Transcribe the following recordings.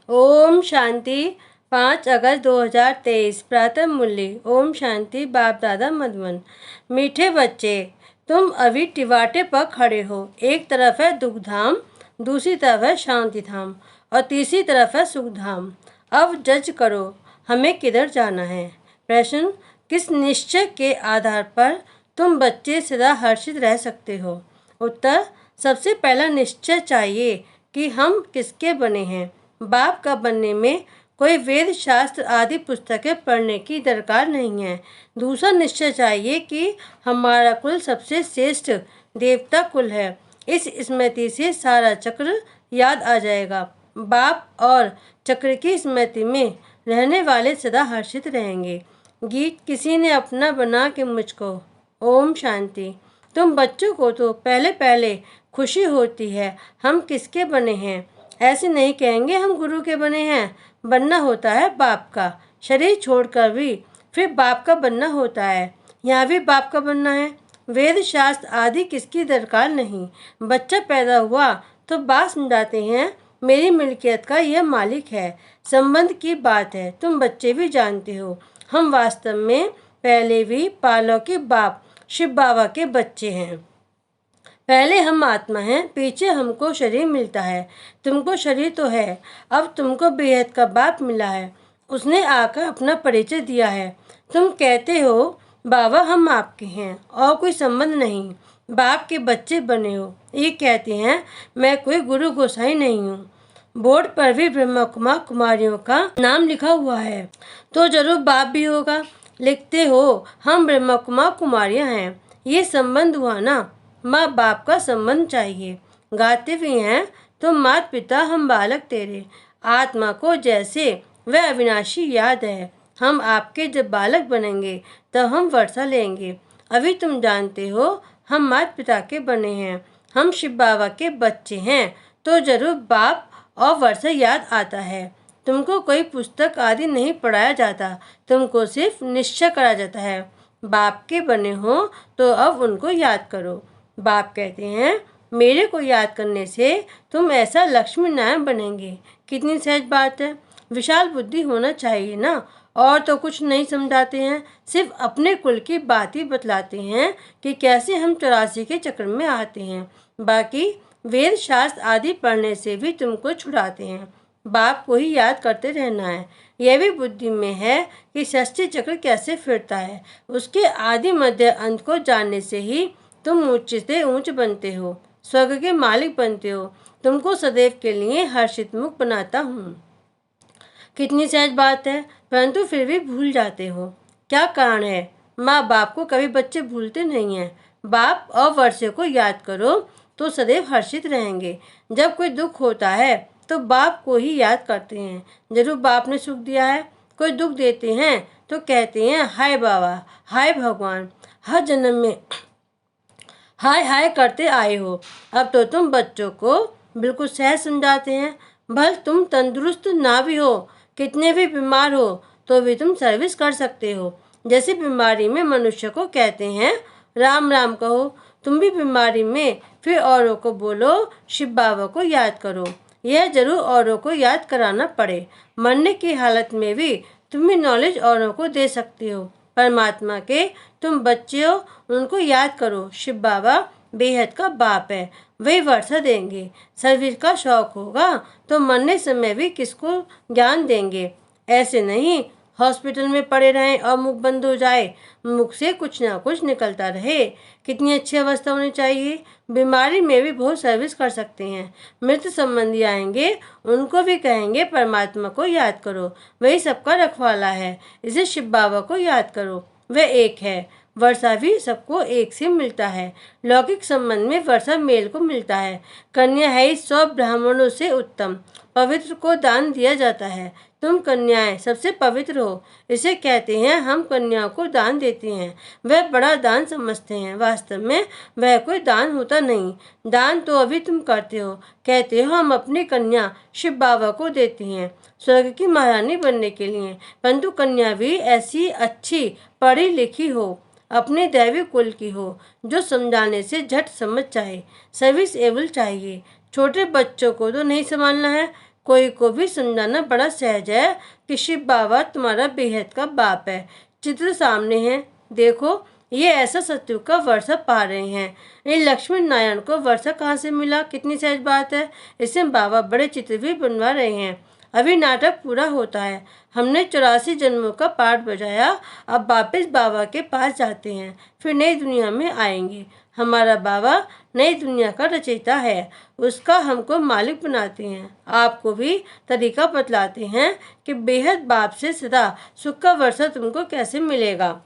ओम शांति। 5 अगस्त 2023 प्रातः मूल्य। ओम शांति। बाप दादा मधुबन। मीठे बच्चे, तुम अभी टिवाटे पर खड़े हो। एक तरफ है दुख धाम, दूसरी तरफ है शांति धाम और तीसरी तरफ है सुख धाम। अब जज करो हमें किधर जाना है। प्रश्न, किस निश्चय के आधार पर तुम बच्चे सदा हर्षित रह सकते हो। उत्तर, सबसे पहला निश्चय चाहिए कि हम किसके बने हैं। बाप का बनने में कोई वेद शास्त्र आदि पुस्तकें पढ़ने की दरकार नहीं है। दूसरा निश्चय चाहिए कि हमारा कुल सबसे श्रेष्ठ देवता कुल है। इस स्मृति से सारा चक्र याद आ जाएगा। बाप और चक्र की स्मृति में रहने वाले सदा हर्षित रहेंगे। गीत किसी ने अपना बना के मुझको। ओम शांति। तुम बच्चों को तो पहले पहले खुशी होती है हम किसके बने हैं। ऐसे नहीं कहेंगे हम गुरु के बने हैं। बनना होता है बाप का। शरीर छोड़कर भी फिर बाप का बनना होता है। यहाँ भी बाप का बनना है। वेद शास्त्र आदि किसकी दरकार नहीं। बच्चा पैदा हुआ तो बात समझाते हैं मेरी मिल्कियत का यह मालिक है। संबंध की बात है। तुम बच्चे भी जानते हो हम वास्तव में पहले भी पालो के बाप शिव बाबा के बच्चे हैं। पहले हम आत्मा हैं, पीछे हमको शरीर मिलता है। तुमको शरीर तो है, अब तुमको बेहद का बाप मिला है। उसने आकर अपना परिचय दिया है। तुम कहते हो बाबा हम आपके हैं और कोई संबंध नहीं, बाप के बच्चे बने हो। ये कहते हैं मैं कोई गुरु गोसाई नहीं हूँ। बोर्ड पर भी ब्रह्मा कुमार कुमारियों का नाम लिखा हुआ है तो जरूर बाप भी होगा। लिखते हो हम ब्रह्मा कुमार कुमारियाँ हैं। ये संबंध हुआ ना, माँ बाप का संबंध चाहिए। गाते भी हैं तुम माता पिता हम बालक तेरे। आत्मा को जैसे वह अविनाशी याद है। हम आपके जब बालक बनेंगे तब हम वर्षा लेंगे। अभी तुम जानते हो हम माता पिता के बने हैं, हम शिव बाबा के बच्चे हैं तो जरूर बाप और वर्षा याद आता है। तुमको कोई पुस्तक आदि नहीं पढ़ाया जाता, तुमको सिर्फ निश्चय करा जाता है। बाप के बने हो तो अब उनको याद करो। बाप कहते हैं मेरे को याद करने से तुम ऐसा लक्ष्मी नारायण बनेंगे। कितनी सहज बात है। विशाल बुद्धि होना चाहिए ना। और तो कुछ नहीं समझाते हैं, सिर्फ अपने कुल की बात ही बतलाते हैं कि कैसे हम 84 के चक्र में आते हैं। बाकी वेद शास्त्र आदि पढ़ने से भी तुमको छुड़ाते हैं। बाप को ही याद करते रहना है। यह भी बुद्धि में है कि षष्ठी चक्र कैसे फिरता है। उसके आदि मध्य अंत को जानने से ही तुम ऊंच से ऊंच बनते हो, स्वर्ग के मालिक बनते हो। तुमको सदैव के लिए हर्षित मुख बनाता हूँ। कितनी सहज बात है, परंतु फिर भी भूल जाते हो। क्या कारण है। माँ बाप को कभी बच्चे भूलते नहीं हैं। बाप और वर्षे को याद करो तो सदैव हर्षित रहेंगे। जब कोई दुख होता है तो बाप को ही याद करते हैं। जरूर बाप ने सुख दिया है। कोई दुख देते हैं तो कहते हैं हाय बाबा, हाय भगवान, हर जन्म में हाय हाय करते आए हो। अब तो तुम बच्चों को बिल्कुल सहज समझाते हैं। भल तुम तंदुरुस्त ना भी हो, कितने भी बीमार हो तो भी तुम सर्विस कर सकते हो। जैसे बीमारी में मनुष्य को कहते हैं राम राम कहो, तुम भी बीमारी में फिर औरों को बोलो शिव बाबा को याद करो। यह जरूर औरों को याद कराना पड़े। मरने की हालत में भी तुम भी नॉलेज औरों को दे सकते हो। परमात्मा के तुम बच्चे हो, उनको याद करो। शिव बाबा बेहद का बाप है, वही वर्षा देंगे। सर्विस का शौक होगा तो मरने समय भी किसको ज्ञान देंगे। ऐसे नहीं हॉस्पिटल में पड़े रहें और मुख बंद हो जाए, मुख से कुछ ना कुछ निकलता रहे। कितनी अच्छी अवस्था होनी चाहिए। बीमारी में भी बहुत सर्विस कर सकते हैं। मृत संबंधी आएंगे उनको भी कहेंगे परमात्मा को याद करो, वही सबका रखवाला है। इसे शिव बाबा को याद करो, वह एक है। वर्षा भी सबको एक से मिलता है। लौकिक संबंध में वर्षा मेल को मिलता है। कन्या है 100 ब्राह्मणों से उत्तम, पवित्र को दान दिया जाता है। तुम कन्याएं सबसे पवित्र हो, इसे कहते हैं हम कन्याओं को दान देते हैं। वह बड़ा दान समझते हैं, वास्तव में वह कोई दान होता नहीं। दान तो अभी तुम करते हो, कहते हो हम अपनी कन्या शिव बाबा को देते हैं स्वर्ग की महारानी बनने के लिए। परंतु कन्या भी ऐसी अच्छी पढ़ी लिखी हो, अपने दैवी कुल की हो, जो समझाने से झट समझ जाए। सर्विस एबल चाहिए। छोटे बच्चों को तो नहीं संभालना है, कोई को भी समझाना बड़ा सहज है कि शिव बाबा तुम्हारा बेहद का बाप है। चित्र सामने है, देखो ये ऐसा सतयुग का वर्षा पा रहे हैं। ये लक्ष्मी नारायण को वर्षा कहाँ से मिला, कितनी सहज बात है। इसमें बाबा बड़े चित्र भी बनवा रहे हैं। अभी नाटक पूरा होता है। हमने 84 जन्मों का पाठ बजाया, अब वापस बाबा के पास जाते हैं, फिर नई दुनिया में आएंगे। हमारा बाबा नई दुनिया का रचयिता है, उसका हमको मालिक बनाते हैं। आपको भी तरीका बतलाते हैं कि बेहद बाप से सदा सुख का वर्षा तुमको कैसे मिलेगा।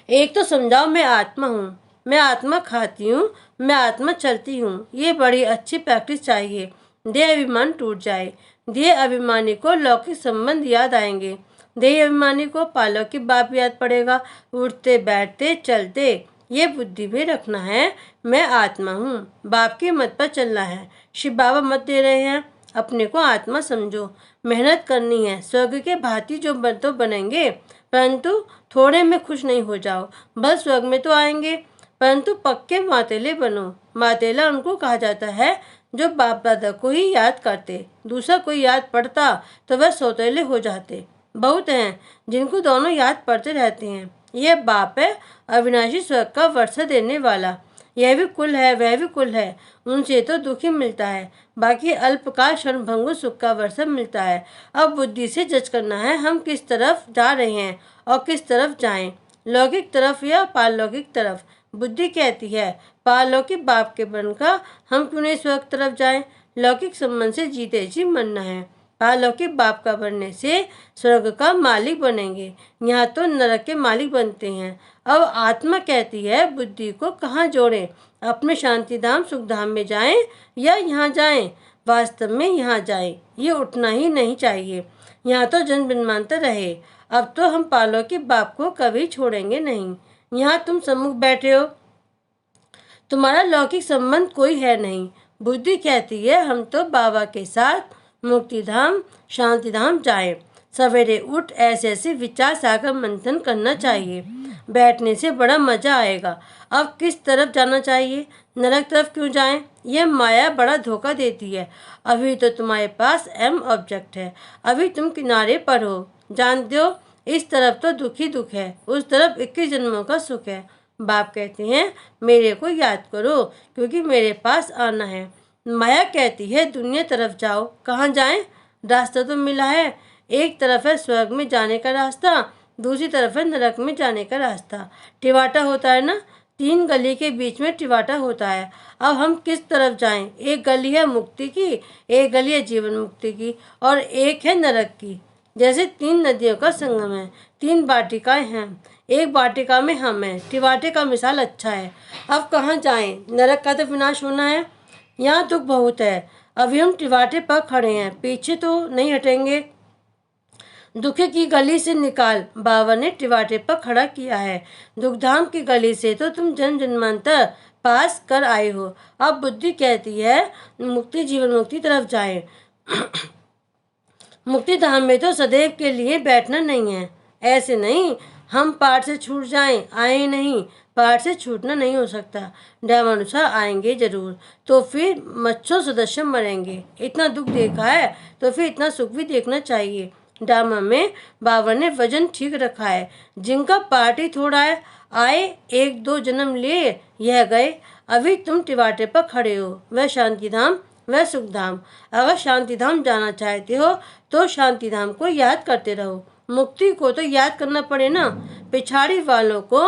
एक तो समझाओ, मैं आत्मा हूँ, मैं आत्मा खाती हूँ, मैं आत्मा चलती हूँ। ये बड़ी अच्छी प्रैक्टिस चाहिए। देह अभिमान टूट जाए। देह अभिमानी को लौकिक संबंध याद आएंगे। देह अभिमानी को पालौकिक बाप याद पड़ेगा। उठते बैठते चलते ये बुद्धि भी रखना है, मैं आत्मा हूँ। बाप की मत पर चलना है। शिव बाबा मत दे रहे हैं, अपने को आत्मा समझो। मेहनत करनी है, स्वर्ग के भांति जो तो बनेंगे, परंतु थोड़े में खुश नहीं हो जाओ। बस स्वर्ग में तो आएंगे, परंतु पक्के मातेले बनो। मातेला उनको कहा जाता है जो बाप दादा को ही याद करते, दूसरा कोई याद पड़ता तो वह सौतेले हो जाते। बहुत हैं जिनको दोनों याद पड़ते रहते हैं। यह बाप है, अविनाशी स्वर्ग का वर्षा देने वाला। यह भी कुल है, वह भी कुल है, उनसे तो दुख ही मिलता है, बाकी अल्पकाल क्षणभंगुर सुख का वर्षा मिलता है। अब बुद्धि से जज करना है हम किस तरफ जा रहे हैं और किस तरफ जाएं, लौकिक तरफ या पारलौकिक तरफ। बुद्धि कहती है पारलौकिक बाप के बनकर हम क्यों नहीं स्वर्ग तरफ जाएं। लौकिक संबंध से जीते जी मरना है। पारलौकिक बाप का बनने से स्वर्ग का मालिक बनेंगे, यहाँ तो नरक के मालिक बनते हैं। अब आत्मा कहती है बुद्धि को कहाँ जोड़ें, अपने शांतिधाम सुखधाम में जाएं या यहाँ जाएं। वास्तव में यहाँ जाएं, ये उठना ही नहीं चाहिए। यहाँ तो जन्म जन्मांतर रहे। अब तो हम पारलौकिक बाप को कभी छोड़ेंगे नहीं। यहाँ तुम सम्मुख बैठे हो, तुम्हारा लौकिक संबंध कोई है नहीं। बुद्धि कहती है हम तो बाबा के साथ मुक्तिधाम शांतिधाम जाएं। सवेरे उठ ऐसे ऐसे विचार सागर मंथन करना चाहिए, बैठने से बड़ा मजा आएगा। अब किस तरफ जाना चाहिए, नरक तरफ क्यों जाएं? यह माया बड़ा धोखा देती है। अभी तो तुम्हारे पास एम ऑब्जेक्ट है, अभी तुम किनारे पर हो। जानते हो इस तरफ तो दुख ही दुख है, उस तरफ 21 जन्मों का सुख है। बाप कहते हैं मेरे को याद करो क्योंकि मेरे पास आना है। माया कहती है दुनिया तरफ जाओ, कहाँ जाएं? रास्ता तो मिला है, एक तरफ है स्वर्ग में जाने का रास्ता, दूसरी तरफ है नरक में जाने का रास्ता। टिवाटा होता है ना, 3 गली के बीच में टिवाटा होता है। अब हम किस तरफ जाएं? एक गली है मुक्ति की, एक गली है जीवन मुक्ति की और एक है नरक की। जैसे 3 नदियों का संगम है, 3 वाटिकाएं हैं, एक वाटिका में हम हैं। टिवाटे का मिसाल अच्छा है। अब कहाँ जाएं? नरक का तो विनाश होना है, यहाँ दुख बहुत है। अभी हम टिवाटे पर खड़े हैं, पीछे तो नहीं हटेंगे। दुख की गली से निकाल, बाबा ने टिवाटे पर खड़ा किया है। दुखधाम की गली से तो तुम जन्म जन्मांतर पास कर आए हो। अब बुद्धि कहती है मुक्ति जीवन मुक्ति तरफ जाएं। मुक्ति धाम में तो सदैव के लिए बैठना नहीं है। ऐसे नहीं हम पाठ से छूट जाएं, आए नहीं, पाठ से छूटना नहीं हो सकता। नियमानुसार आएंगे जरूर, तो फिर मच्छों सदस्य मरेंगे। इतना दुख देखा है तो फिर इतना सुख भी देखना चाहिए। ड्रामा में बाबा ने वजन ठीक रखा है। जिनका पार्ट ही थोड़ा है, आए 1-2 जन्म लिए, यह गए। अभी तुम टिवाटे पर खड़े हो, वह शांतिधाम वह सुखधाम। अगर शांतिधाम जाना चाहते हो तो शांतिधाम को याद करते रहो। मुक्ति को तो याद करना पड़े ना। पिछाड़ी वालों को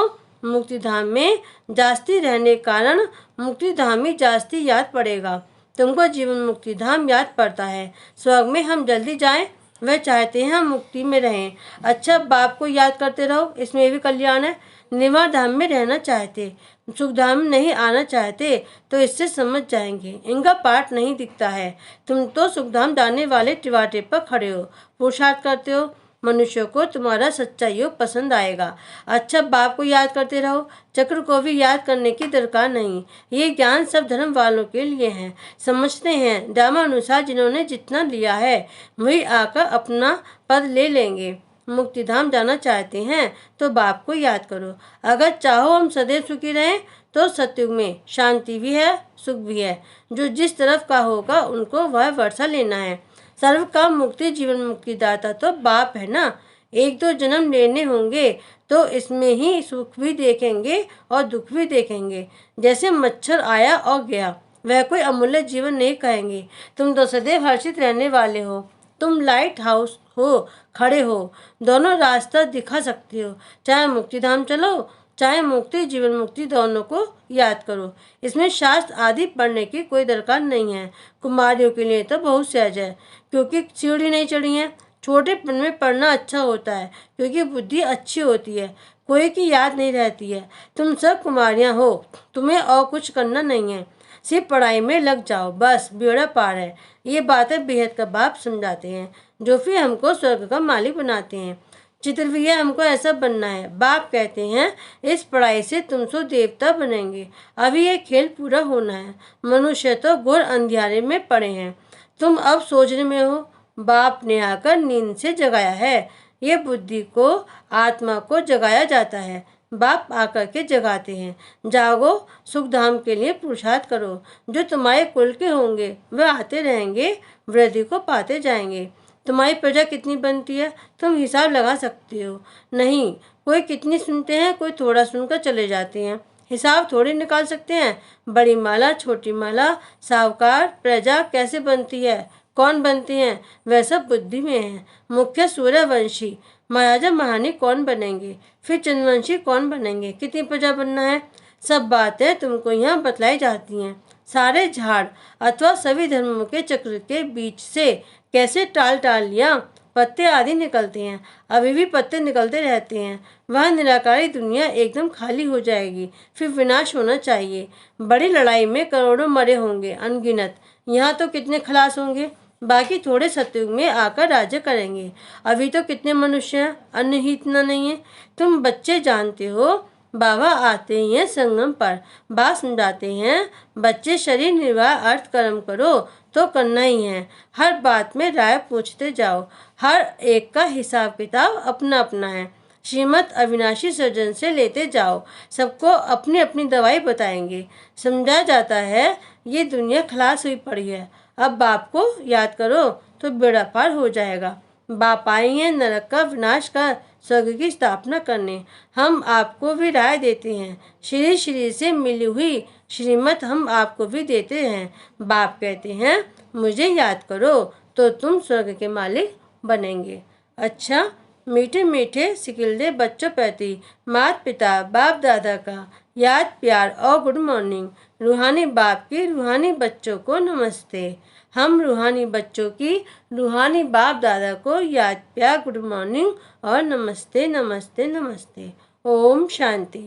मुक्तिधाम में जास्ती रहने कारण मुक्तिधाम ही जास्ती याद पड़ेगा। तुमको जीवन मुक्तिधाम याद पड़ता है। स्वर्ग में हम जल्दी जाएं, वह चाहते हैं हम मुक्ति में रहें। अच्छा बाप को याद करते रहो, इसमें भी कल्याण है। निवार धाम में रहना चाहते, सुखधाम में नहीं आना चाहते तो इससे समझ जाएंगे। इनका पाठ नहीं दिखता है। तुम तो सुखधाम जाने वाले टिवाटे पर खड़े हो, पुरुषार्थ करते हो। मनुष्य को तुम्हारा सच्चा योग पसंद आएगा। अच्छा बाप को याद करते रहो, चक्र को भी याद करने की दरकार नहीं। ये ज्ञान सब धर्म वालों के लिए है। समझते हैं ड्रामा अनुसार जिन्होंने जितना लिया है वही आकर अपना पद ले लेंगे। मुक्तिधाम जाना चाहते हैं तो बाप को याद करो। अगर चाहो हम सदैव सुखी रहें तो सतयुग में शांति भी है, सुख भी है। जो जिस तरफ का होगा उनको वह वर्षा लेना है। सर्व काम मुक्ति जीवन मुक्ति दाता तो बाप है ना। एक दो जन्म लेने होंगे तो इसमें ही सुख भी देखेंगे और दुख भी देखेंगे। जैसे मच्छर आया और गया, वह कोई अमूल्य जीवन नहीं कहेंगे। तुम तो सदैव हर्षित रहने वाले हो। तुम लाइट हाउस हो, खड़े हो, दोनों रास्ता दिखा सकते हो। चाहे मुक्तिधाम चलो, चाहे मुक्ति जीवन मुक्ति, दोनों को याद करो। इसमें शास्त्र आदि पढ़ने की कोई दरकार नहीं है। कुमारियों के लिए तो बहुत सहज है, क्योंकि सीढ़ी नहीं चढ़ी है। छोटेपन में पढ़ना अच्छा होता है, क्योंकि बुद्धि अच्छी होती है, कोई की याद नहीं रहती है। तुम सब कुमारियां हो, तुम्हें और कुछ करना नहीं है, सिर्फ पढ़ाई में लग जाओ, बस बेड़ा पार है। ये बातें बेहद का बाप समझाते हैं, जो फिर हमको स्वर्ग का मालिक बनाते हैं। चित्रविया हमको ऐसा बनना है। बाप कहते हैं इस पढ़ाई से तुम सो देवता बनेंगे। अभी ये खेल पूरा होना है। मनुष्य तो घोर अंधियारे में पड़े हैं, तुम अब सोचने में हो। बाप ने आकर नींद से जगाया है। ये बुद्धि को, आत्मा को जगाया जाता है। बाप आकर के जगाते हैं। जागो, सुखधाम के लिए पुरुषार्थ करो। जो तुम्हारे कुल के होंगे वह आते रहेंगे, वृद्धि को पाते जाएंगे। तुम्हारी प्रजा कितनी बनती है तुम हिसाब लगा सकते हो? नहीं, कोई कितनी सुनते हैं, कोई थोड़ा सुनकर चले जाते हैं। हिसाब थोड़ी निकाल सकते हैं। बड़ी माला, छोटी माला, साहूकार, प्रजा कैसे बनती है, कौन बनती हैं, वह सब बुद्धि में है। मुख्य सूर्यवंशी, महाराजा महारानी कौन बनेंगे, फिर चंद्रवंशी कौन बनेंगे, कितनी प्रजा बनना है, सब बातें तुमको यहाँ बतलाई जाती हैं। सारे झाड़ अथवा सभी धर्मों के चक्र के बीच से कैसे टालियां, पत्ते आदि निकलते हैं, अभी भी पत्ते निकलते रहते हैं। वह निराकारी दुनिया एकदम खाली हो जाएगी, फिर विनाश होना चाहिए। बड़ी लड़ाई में करोड़ों मरे होंगे अनगिनत, यहाँ तो कितने खलास होंगे। बाकी थोड़े सतयुग में आकर राज्य करेंगे। अभी तो कितने मनुष्य हैं, अन्न ही इतना नहीं है। तुम बच्चे जानते हो, बाबा आते ही हैं संगम पर, बात समझाते हैं। बच्चे शरीर निर्वाह अर्थ कर्म करो तो करना ही है। हर बात में राय पूछते जाओ। हर एक का हिसाब किताब अपना अपना है। श्रीमत अविनाशी सर्जन से लेते जाओ। सबको अपनी अपनी दवाई बताएंगे। समझा जाता है ये दुनिया खलास हुई पड़ी है। अब बाप को याद करो तो बेड़ा पार हो जाएगा। बाप आए हैं नरक का विनाश कर स्वर्ग की स्थापना करने। हम आपको भी राय देते हैं। श्री श्री से मिली हुई श्रीमत हम आपको भी देते हैं। बाप कहते हैं मुझे याद करो तो तुम स्वर्ग के मालिक बनेंगे। अच्छा, मीठे मीठे सिकिलदे बच्चों प्रति माता पिता बाप दादा का याद प्यार और गुड मॉर्निंग। रूहानी बाप की रूहानी बच्चों को नमस्ते। हम रूहानी बच्चों की रूहानी बाप दादा को याद प्यार गुड मॉर्निंग और नमस्ते नमस्ते नमस्ते। ओम शांति।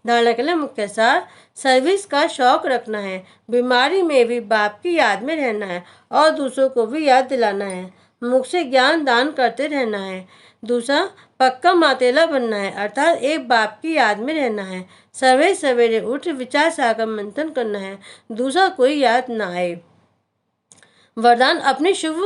धारणा के लिए मुख्य सार, सर्विस का शौक रखना है, बीमारी में भी बाप की याद में रहना है और दूसरों को भी याद दिलाना है। मुख से ज्ञान दान करते रहना है। दूसरा, पक्का मातेला बनना है, अर्थात एक बाप की याद में रहना है। सवेरे सवेरे उठ विचार सागर मंथन करना है, दूसरा कोई याद ना आए। वरदान, अपनी शुभ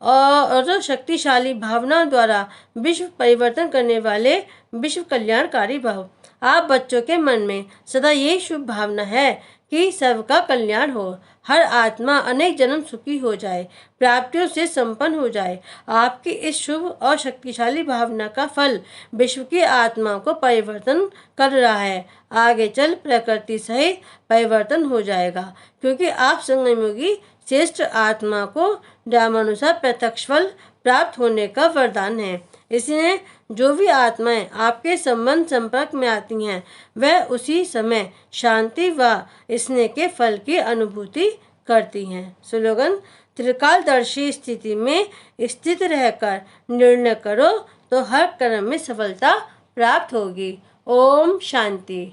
और शक्तिशाली भावनाओं द्वारा विश्व परिवर्तन करने वाले विश्व कल्याणकारी भाव। आप बच्चों के मन में सदा यही शुभ भावना है कि सबका कल्याण हो, हर आत्मा अनेक जन्म सुखी हो जाए, प्राप्तियों से संपन्न हो जाए। आपकी इस शुभ और शक्तिशाली भावना का फल विश्व की आत्माओं को परिवर्तन कर रहा है। आगे चल प्रकृति सहित परिवर्तन हो जाएगा, क्योंकि आप संगमयुगी श्रेष्ठ आत्मा को ड्रामानुसार प्रत्यक्ष फल प्राप्त होने का वरदान है। इसलिए जो भी आत्माएं आपके संबंध संपर्क में आती हैं, वह उसी समय शांति व स्नेह के फल की अनुभूति करती हैं। स्लोगन, त्रिकालदर्शी स्थिति में स्थित रहकर निर्णय करो तो हर कर्म में सफलता प्राप्त होगी। ओम शांति।